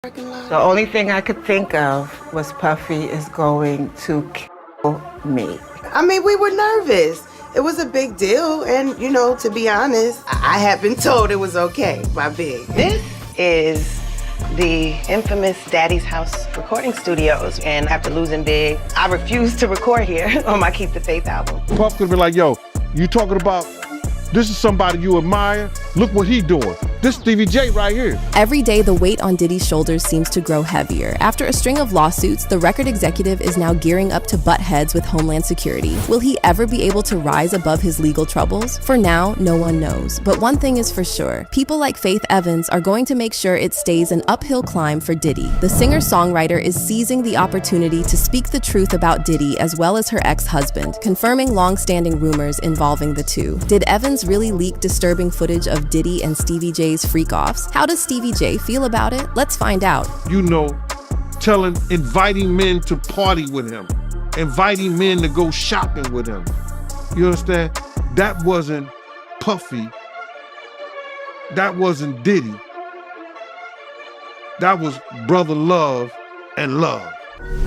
The only thing I could think of was Puffy is going to kill me. I mean, we were nervous. It was a big deal, and, you know, to be honest, I had been told it was okay by Big. This is the infamous Daddy's House recording studios, and after losing Big, I refused to record here on my Keep the Faith album. Puff could be like, yo, you talking about this is somebody you admire? Look what he doing. This Stevie J right here. Every day, the weight on Diddy's shoulders seems to grow heavier. After a string of lawsuits, the record executive is now gearing up to butt heads with Homeland Security. Will he ever be able to rise above his legal troubles? For now, no one knows. But one thing is for sure, people like Faith Evans are going to make sure it stays an uphill climb for Diddy. The singer-songwriter is seizing the opportunity to speak the truth about Diddy as well as her ex-husband, confirming long-standing rumors involving the two. Did Evans really leak disturbing footage of Diddy and Stevie J's freak-offs? How does Stevie J feel about it? Let's find out. You know, inviting men to party with him, inviting men to go shopping with him. You understand? That wasn't Puffy. That wasn't Diddy. That was brother love and love.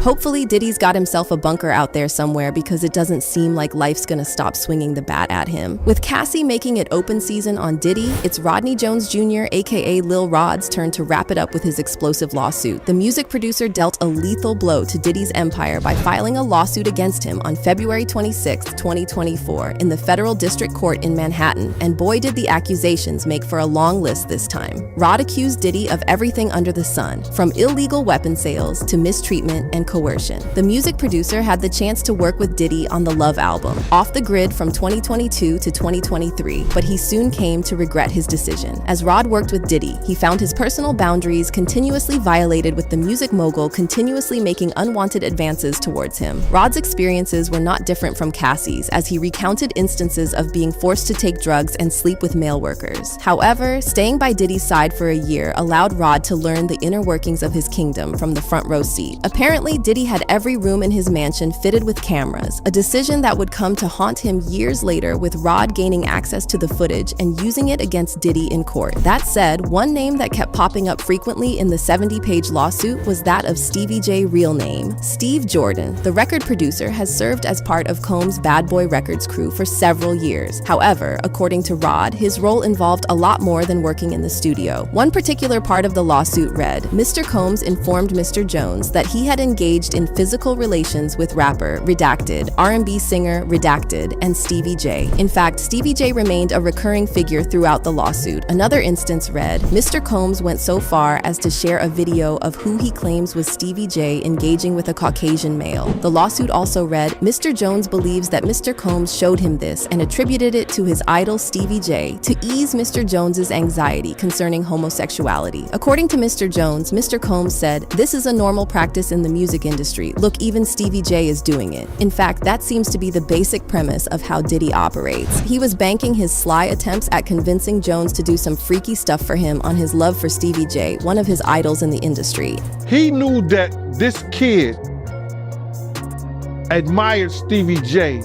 Hopefully, Diddy's got himself a bunker out there somewhere because it doesn't seem like life's gonna stop swinging the bat at him. With Cassie making it open season on Diddy, it's Rodney Jones Jr., aka Lil Rod's turn to wrap it up with his explosive lawsuit. The music producer dealt a lethal blow to Diddy's empire by filing a lawsuit against him on February 26, 2024 in the Federal District Court in Manhattan, and boy did the accusations make for a long list this time. Rod accused Diddy of everything under the sun, from illegal weapon sales to mistreatment and coercion. The music producer had the chance to work with Diddy on the Love album, Off the Grid from 2022 to 2023, but he soon came to regret his decision. As Rod worked with Diddy, he found his personal boundaries continuously violated, with the music mogul continuously making unwanted advances towards him. Rod's experiences were not different from Cassie's, as he recounted instances of being forced to take drugs and sleep with male workers. However, staying by Diddy's side for a year allowed Rod to learn the inner workings of his kingdom from the front row seat. Apparently, Diddy had every room in his mansion fitted with cameras, a decision that would come to haunt him years later, with Rod gaining access to the footage and using it against Diddy in court. That said, one name that kept popping up frequently in the 70-page lawsuit was that of Stevie J real name, Steve Jordan. The record producer has served as part of Combs' Bad Boy Records crew for several years. However, according to Rod, his role involved a lot more than working in the studio. One particular part of the lawsuit read, Mr. Combs informed Mr. Jones that he had engaged in physical relations with rapper, redacted, R&B singer, redacted, and Stevie J. In fact, Stevie J remained a recurring figure throughout the lawsuit. Another instance read, Mr. Combs went so far as to share a video of who he claims was Stevie J engaging with a Caucasian male. The lawsuit also read, Mr. Jones believes that Mr. Combs showed him this and attributed it to his idol Stevie J to ease Mr. Jones's anxiety concerning homosexuality. According to Mr. Jones, Mr. Combs said, this is a normal practice in the music industry. Look, even Stevie J is doing it. In fact, that seems to be the basic premise of how Diddy operates. He was banking his sly attempts at convincing Jones to do some freaky stuff for him on his love for Stevie J, one of his idols in the industry. He knew that this kid admired Stevie J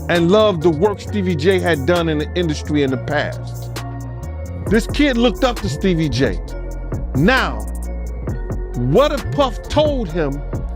and loved the work Stevie J had done in the industry in the past. This kid looked up to Stevie J. Now, what if Puff told him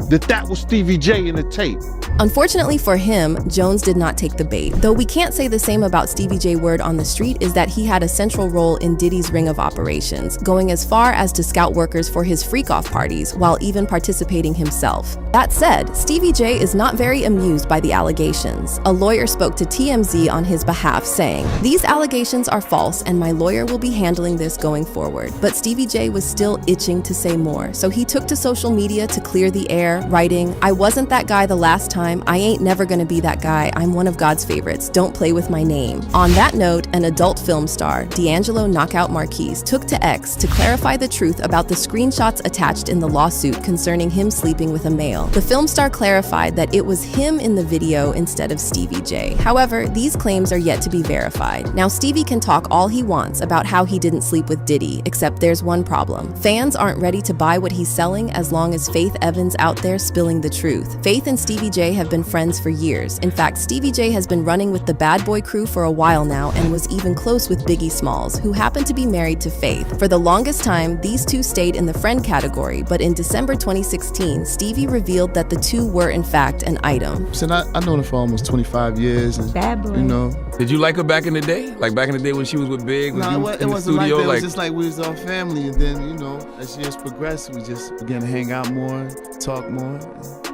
that was Stevie J in the tape? Unfortunately for him, Jones did not take the bait. Though we can't say the same about Stevie J. Word on the street is that he had a central role in Diddy's ring of operations, going as far as to scout workers for his freak-off parties, while even participating himself. That said, Stevie J is not very amused by the allegations. A lawyer spoke to TMZ on his behalf, saying, these allegations are false and my lawyer will be handling this going forward. But Stevie J was still itching to say more, so he took to social media to clear the air, writing, I wasn't that guy the last time. I ain't never gonna be that guy. I'm one of God's favorites. Don't play with my name. On that note, an adult film star, D'Angelo Knockout Marquise, took to X to clarify the truth about the screenshots attached in the lawsuit concerning him sleeping with a male. The film star clarified that it was him in the video instead of Stevie J. However, these claims are yet to be verified. Now, Stevie can talk all he wants about how he didn't sleep with Diddy, except there's one problem. Fans aren't ready to buy what he's selling as long as Faith Evans out there spilling the truth. Faith and Stevie J have been friends for years. In fact, Stevie J has been running with the Bad Boy crew for a while now and was even close with Biggie Smalls, who happened to be married to Faith. For the longest time, these two stayed in the friend category, but in December 2016, Stevie revealed that the two were in fact an item. So I known her for almost 25 years. And, Bad boy. You know. Did you like her back in the day? Like back in the day when she was with Big? No, it wasn't like that. It was just like we was all family. And then, you know, as years progressed, we just began to hang out more, talk more.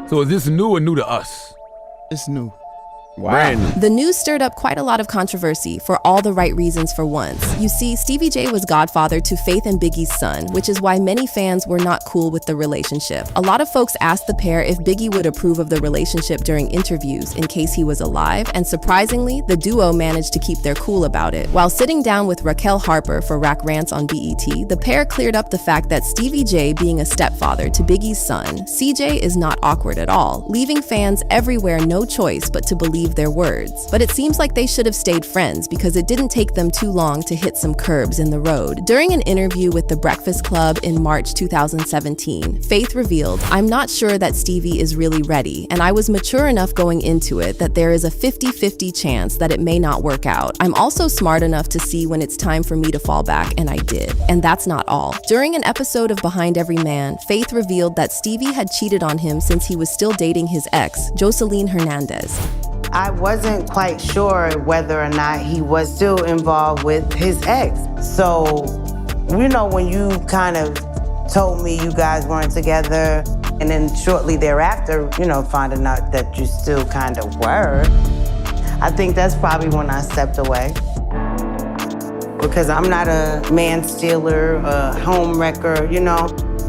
So is this new or new to us? It's new. Wow. The news stirred up quite a lot of controversy for all the right reasons for once. You see, Stevie J was godfather to Faith and Biggie's son, which is why many fans were not cool with the relationship. A lot of folks asked the pair if Biggie would approve of the relationship during interviews in case he was alive, and surprisingly, the duo managed to keep their cool about it. While sitting down with Raquel Harper for Rack Rants on BET, the pair cleared up the fact that Stevie J being a stepfather to Biggie's son, CJ is not awkward at all, leaving fans everywhere no choice but to believe their words. But it seems like they should have stayed friends because it didn't take them too long to hit some curbs in the road. During an interview with The Breakfast Club in March 2017, Faith revealed, "I'm not sure that Stevie is really ready, and I was mature enough going into it that there is a 50-50 chance that it may not work out. I'm also smart enough to see when it's time for me to fall back, and I did." And that's not all. During an episode of Behind Every Man, Faith revealed that Stevie had cheated on him since he was still dating his ex, Jocelyn Hernandez. I wasn't quite sure whether or not he was still involved with his ex. So, you know, when you kind of told me you guys weren't together, and then shortly thereafter, you know, finding out that you still kind of were, I think that's probably when I stepped away. Because I'm not a man stealer, a home wrecker, you know.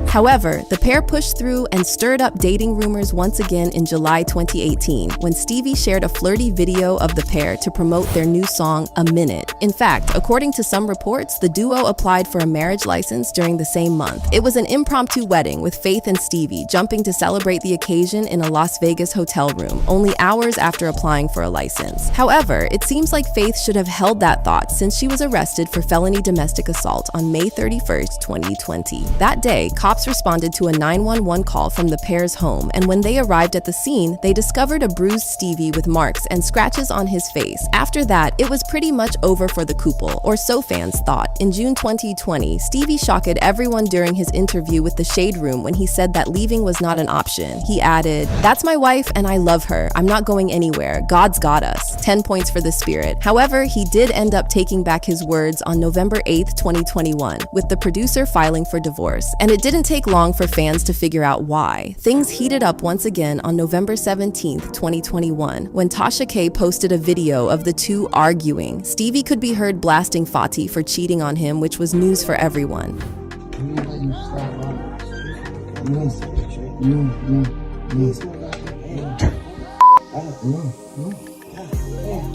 However, the pair pushed through and stirred up dating rumors once again in July 2018, when Stevie shared a flirty video of the pair to promote their new song, A Minute. In fact, according to some reports, the duo applied for a marriage license during the same month. It was an impromptu wedding with Faith and Stevie jumping to celebrate the occasion in a Las Vegas hotel room, only hours after applying for a license. However, it seems like Faith should have held that thought since she was arrested for felony domestic assault on May 31st, 2020. That day, cops responded to a 911 call from the pair's home, and when they arrived at the scene, they discovered a bruised Stevie with marks and scratches on his face. After that, it was pretty much over for the couple, or so fans thought. In June 2020, Stevie shocked everyone during his interview with The Shade Room when he said that leaving was not an option. He added, "That's my wife and I love her. I'm not going anywhere. God's got us." 10 points for the spirit. However, he did end up taking back his words on November 8th, 2021, with the producer filing for divorce. And it didn't take long for fans to figure out why. Things heated up once again on November 17th, 2021, when Tasha K posted a video of the two arguing. Stevie could be heard blasting Fati for cheating on him, which was news for everyone.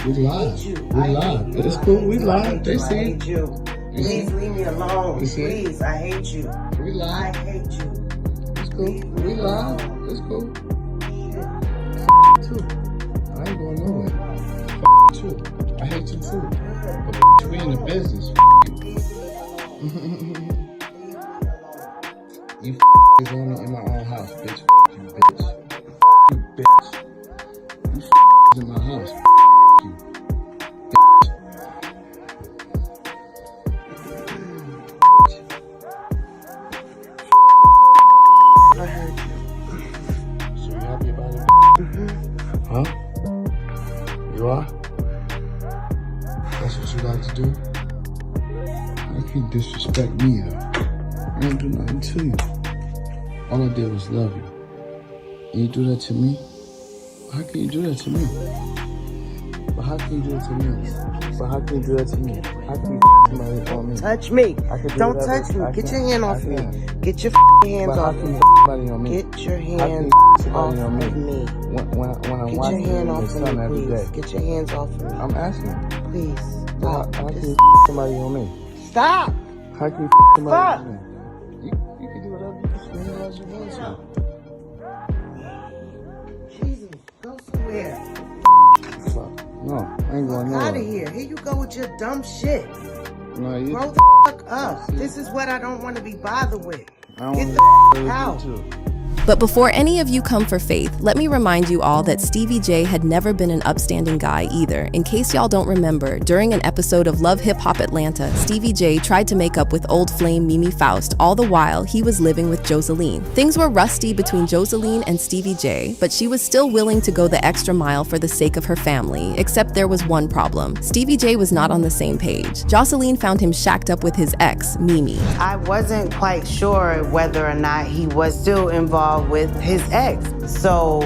We live. It's cool, we live. They see you. Please leave me alone. Please, I hate you. We live. I hate you. It's cool. We live. It's cool. Too. I ain't going nowhere. Too. I hate you too. But we in the business. You is on me in my own house, bitch. You bitch. You bitch. You is in my house. You. I heard you. So you happy about it? Huh? You are? That's what you like to do? How can you disrespect me though? I didn't do nothing to you. All I did was love you. And you do that to me? How can you do that to me? But how can you do it to me? But how can you do that to me? How can you somebody on me? Touch me. Don't touch me. Get your hand off me. Get your hands off me. Somebody on me? Get your hands off of me. When I'm Get watching your hand off son of me, every please. day. Get your hands off of me. I'm asking. Please. How Stop. can you somebody on me? Stop. How can you somebody Fuck. on me? You can do whatever you can scream as you want to. Jesus. Go somewhere. Fuck. No, I ain't going nowhere. Out of here. Here you go with your dumb shit. No, you Grow the fuck up. This is what I don't want to be bothered with. I don't Get want the to out. too. But before any of you come for Faith, let me remind you all that Stevie J had never been an upstanding guy either. In case y'all don't remember, during an episode of Love Hip Hop Atlanta, Stevie J tried to make up with old flame Mimi Faust, all the while he was living with Joseline. Things were rusty between Joseline and Stevie J, but she was still willing to go the extra mile for the sake of her family, except there was one problem. Stevie J was not on the same page. Joseline found him shacked up with his ex, Mimi. I wasn't quite sure whether or not he was still involved with his ex. So,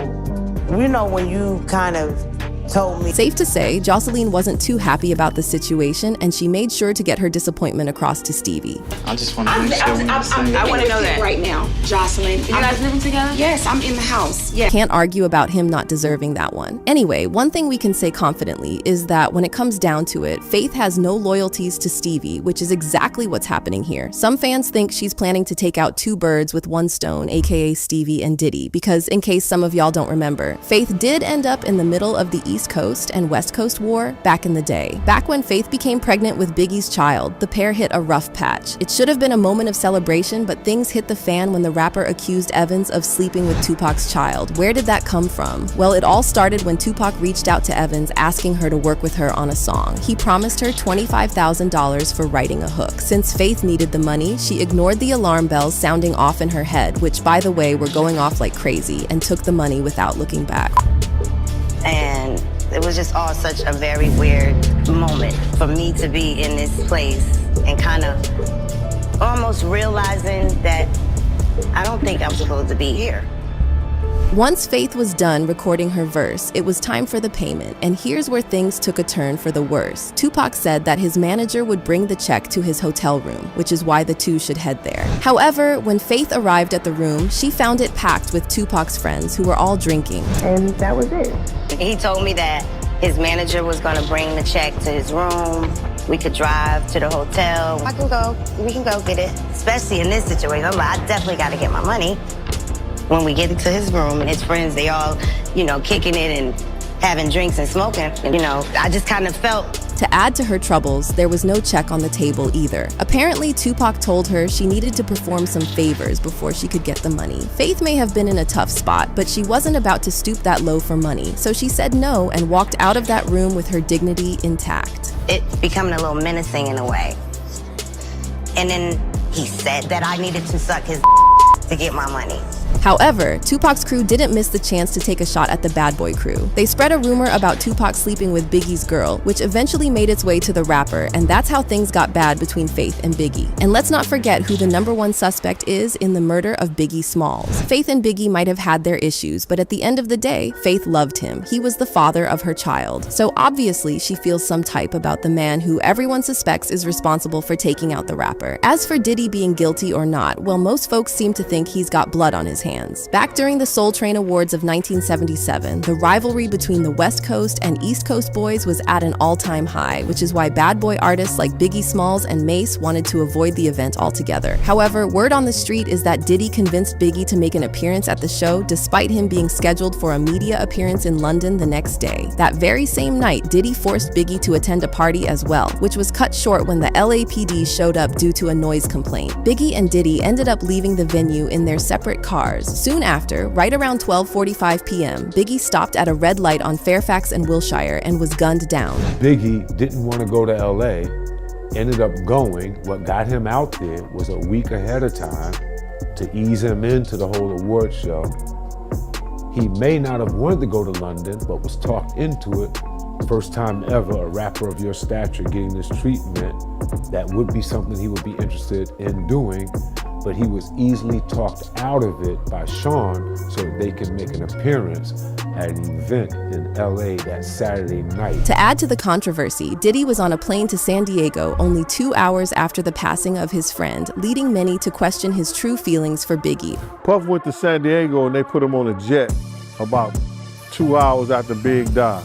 when you kind of told me. Safe to say, Joseline wasn't too happy about the situation, and she made sure to get her disappointment across to Stevie. I just want to make sure I want to know that right now, Jocelyn. You guys living together? Yes, I'm in the house. Yeah. Can't argue about him not deserving that one. Anyway, one thing we can say confidently is that when it comes down to it, Faith has no loyalties to Stevie, which is exactly what's happening here. Some fans think she's planning to take out two birds with one stone, aka Stevie and Diddy, because in case some of y'all don't remember, Faith did end up in the middle of the East Coast and West Coast war back in the day. Back when Faith became pregnant with Biggie's child, the pair hit a rough patch. It should have been a moment of celebration, but things hit the fan when the rapper accused Evans of sleeping with Tupac's child. Where did that come from? Well, it all started when Tupac reached out to Evans asking her to work with her on a song. He promised her $25,000 for writing a hook. Since Faith needed the money, she ignored the alarm bells sounding off in her head, which by the way were going off like crazy, and took the money without looking back. And it was just all such a very weird moment for me to be in this place and kind of almost realizing that I don't think I'm supposed to be here. Once Faith was done recording her verse, it was time for the payment, and here's where things took a turn for the worse. Tupac said that his manager would bring the check to his hotel room, which is why the two should head there. However, when Faith arrived at the room, she found it packed with Tupac's friends who were all drinking. And that was it. He told me that his manager was gonna bring the check to his room. We could drive to the hotel. We can go get it. Especially in this situation, I'm like, I definitely gotta get my money. When we get into his room and his friends, they all, kicking it and having drinks and smoking. I just kind of felt. To add to her troubles, there was no check on the table either. Apparently, Tupac told her she needed to perform some favors before she could get the money. Faith may have been in a tough spot, but she wasn't about to stoop that low for money, so she said no and walked out of that room with her dignity intact. It's becoming a little menacing in a way. And then he said that I needed to suck his to get my money. However, Tupac's crew didn't miss the chance to take a shot at the Bad Boy crew. They spread a rumor about Tupac sleeping with Biggie's girl, which eventually made its way to the rapper, and that's how things got bad between Faith and Biggie. And let's not forget who the #1 suspect is in the murder of Biggie Smalls. Faith and Biggie might have had their issues, but at the end of the day, Faith loved him. He was the father of her child. So obviously, she feels some type about the man who everyone suspects is responsible for taking out the rapper. As for Diddy being guilty or not, well, most folks seem to think he's got blood on his hands. Back during the Soul Train Awards of 1977, the rivalry between the West Coast and East Coast boys was at an all-time high, which is why bad boy artists like Biggie Smalls and Mace wanted to avoid the event altogether. However, word on the street is that Diddy convinced Biggie to make an appearance at the show despite him being scheduled for a media appearance in London the next day. That very same night, Diddy forced Biggie to attend a party as well, which was cut short when the LAPD showed up due to a noise complaint. Biggie and Diddy ended up leaving the venue in their separate cars. Soon after, right around 12:45 p.m., Biggie stopped at a red light on Fairfax and Wilshire and was gunned down. Biggie didn't want to go to LA, ended up going. What got him out there was a week ahead of time to ease him into the whole award show. He may not have wanted to go to London, but was talked into it. First time ever a rapper of your stature getting this treatment, that would be something he would be interested in doing, but he was easily talked out of it by Sean so that they can make an appearance at an event in LA that Saturday night. To add to the controversy, Diddy was on a plane to San Diego only 2 hours after the passing of his friend, leading many to question his true feelings for Biggie. Puff went to San Diego and they put him on a jet about 2 hours after Big died.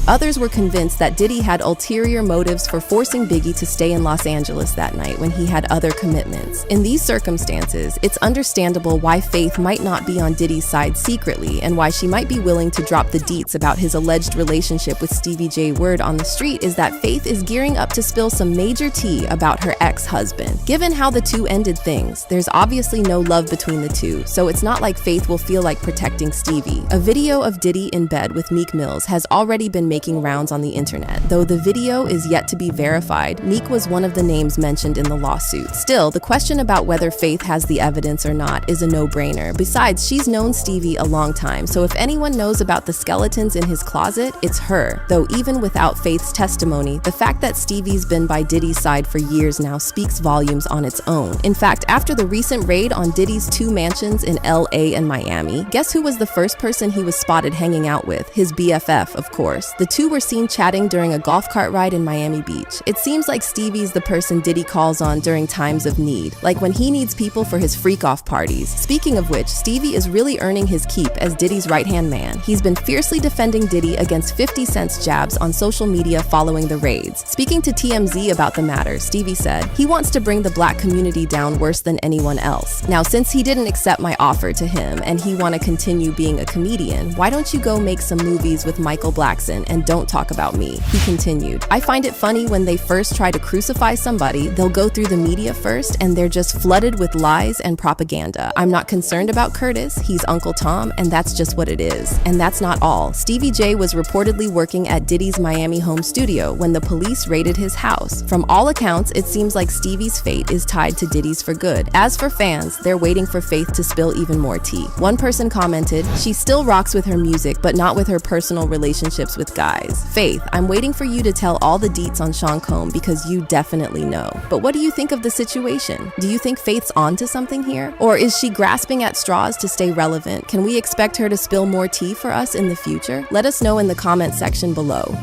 Others were convinced that Diddy had ulterior motives for forcing Biggie to stay in Los Angeles that night when he had other commitments. In these circumstances, it's understandable why Faith might not be on Diddy's side secretly and why she might be willing to drop the deets about his alleged relationship with Stevie J. Word on the street is that Faith is gearing up to spill some major tea about her ex-husband. Given how the two ended things, there's obviously no love between the two, so it's not like Faith will feel like protecting Stevie. A video of Diddy in bed with Meek Mills has already been making rounds on the internet. Though the video is yet to be verified, Meek was one of the names mentioned in the lawsuit. Still, the question about whether Faith has the evidence or not is a no-brainer. Besides, she's known Stevie a long time, so if anyone knows about the skeletons in his closet, it's her. Though even without Faith's testimony, the fact that Stevie's been by Diddy's side for years now speaks volumes on its own. In fact, after the recent raid on Diddy's 2 mansions in LA and Miami, guess who was the first person he was spotted hanging out with? His BFF, of course. The two were seen chatting during a golf cart ride in Miami Beach. It seems like Stevie's the person Diddy calls on during times of need, like when he needs people for his freak-off parties. Speaking of which, Stevie is really earning his keep as Diddy's right-hand man. He's been fiercely defending Diddy against 50 Cent's jabs on social media following the raids. Speaking to TMZ about the matter, Stevie said, "He wants to bring the black community down worse than anyone else. Now, since he didn't accept my offer to him and he want to continue being a comedian, why don't you go make some movies with Michael Blackson and don't talk about me?" He continued, "I find it funny when they first try to crucify somebody, they'll go through the media first and they're just flooded with lies and propaganda. I'm not concerned about Curtis, he's Uncle Tom, and that's just what it is." And that's not all. Stevie J was reportedly working at Diddy's Miami home studio when the police raided his house. From all accounts, it seems like Stevie's fate is tied to Diddy's for good. As for fans, they're waiting for Faith to spill even more tea. One person commented, "She still rocks with her music, but not with her personal relationships with guys. Faith, I'm waiting for you to tell all the deets on Sean Combs because you definitely know." But what do you think of the situation? Do you think Faith's onto something here? Or is she grasping at straws to stay relevant? Can we expect her to spill more tea for us in the future? Let us know in the comment section below.